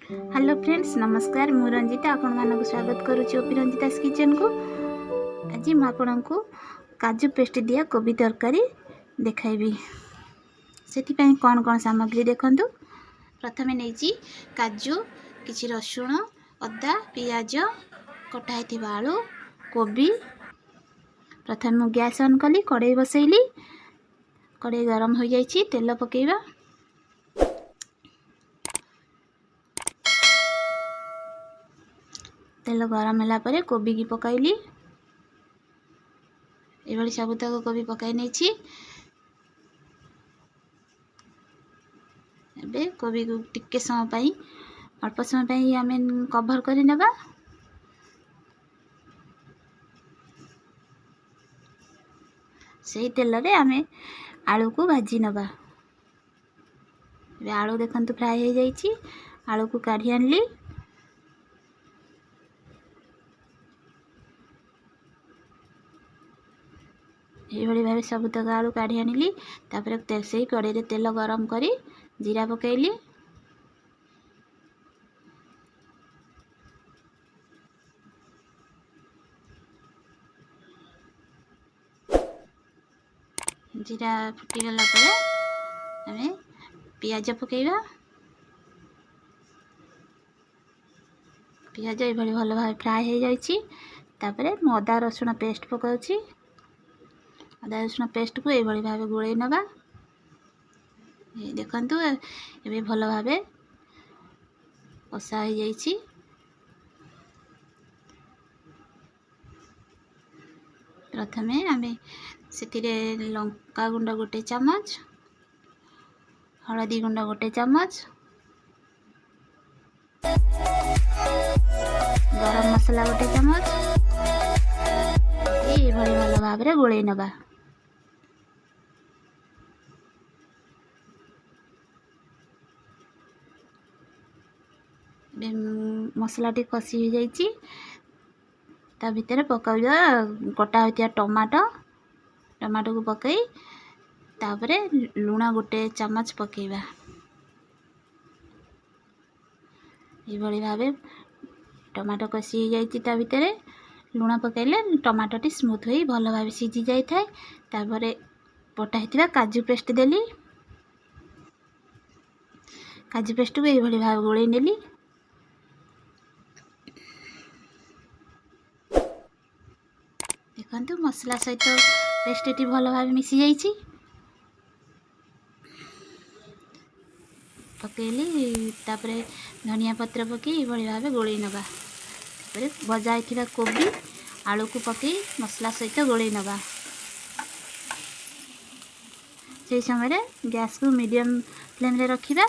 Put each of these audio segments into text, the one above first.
Hello friends नमस्कार मु रंजिता आपण मानक स्वागत करुच्ची ओपी रंजितास किचन को। आज मु आपण को काजू पेस्ट दिया कोबी तरकारी देखाइबी। सेति पई कोन कोन सामग्री देखंतु। प्रथमे नेची काजू किछि रसुण अदा पियाज कटा हेतिबा आलू कोबी। प्रथमे मु गैस ऑन कली कड़ाई बसैली। कड़ाई गरम हो जाइछि तेल पकेइबा। तेल गरम होला परे कोबी की पकाइली। एभली सबुतक कोबी पकाई नेछि। एबे कोबी को टिके समय पई अल्प समय पई आमे कवर करि नेबा। सेही तेल रे आमे आलू को भाजी नेबा। एबे आलू देखंतु फ्राई हो जाइछि। आलू को काढी आनली। ये भाव सबुतक आलू काढ़ी आनिली। तापर से कड़े तेल गरम करी जीरा पकईली। जीरा फुटीगला आमे पियाज पकईबा। पियाज ये भल भाव फ्राए हो जाइछि। तापर मु अदा रसुण पेस्ट पकाउछि। अदा रसुण पेस्ट को ये भाव गोले नवा। देखंतु ए भल भाव कषा हो जाइछि। प्रथमे आमे सेतिरे लंका गुंड गोटे चमच हलदी गुंड गोटे चमच गरम मसला गोटे चमच ये भल भाव गोले नवा। मसला टी कषि हो जाइछि। ता भितर पकाउया कटा होतिया टमाटो को पकई तापरे लूण गोटे चमच पकेइबा। ये भली भावे टमाटो कषि हो जाइछि। ता भितर लूण पकईले टमाटो टी स्मूथ होई भल भावे सिझी जाई थाए। तापरे पटा हेतिबा काजू पेस्ट देली। काजू पेस्ट को ये भली भावे गोळेई नेली। देखंतु मसला सहित पेस्ट टी भल भाव मिसी जाइछि। पकेली तापरे धनिया पत्र पकई भली भाव गोळेई नबा। तापरे भजा हेतिबा कोबी आलू को पकई मसला सहित गोळेई नबा। से समय गैस को मीडियम फ्लेम रे रखिबा।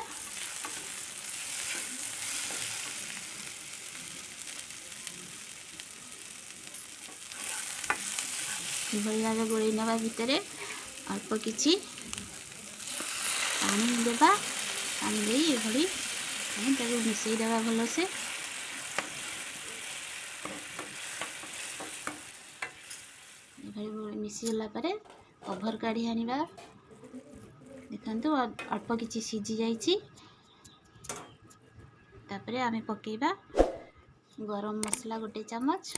भाव गोल नवा भितर अल्प किछि पानी देबा। पानी दे ये मिसई देबा भल से। मिसी गला परे कवर काढ़ी आनिबा। देखंतु अल्प किछि सिझी जाइछि। तापरे आमे पकेइबा गरम मसला गोटे चमच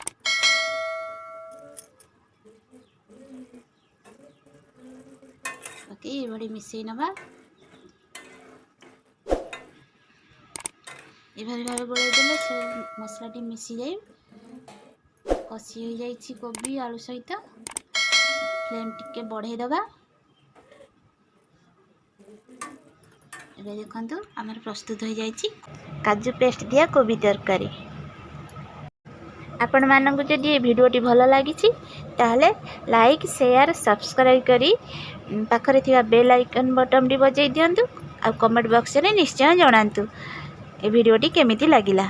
पकई ये बड़ी मिसई नबा। ये भाव गोले देले से मसला टी मिसी जाए कषि हो जाइछि कोबी आलू सहित। फ्लेम टिके बढ़ाई दबा। एबे देखंतु हमर प्रस्तुत हो जाइछि काजू पेस्ट दिया कोबी तरकारी। आपण मानक जदि ये वीडियोटी भल लागिछि ताहले लाइक शेयर सब्सक्राइब करी पाखरे थिबा बेल आइकन बटन टी बजाई दियंतु। आ कमेंट बॉक्स रे निश्चय जणांतु ए वीडियोटी केमिति लागिला।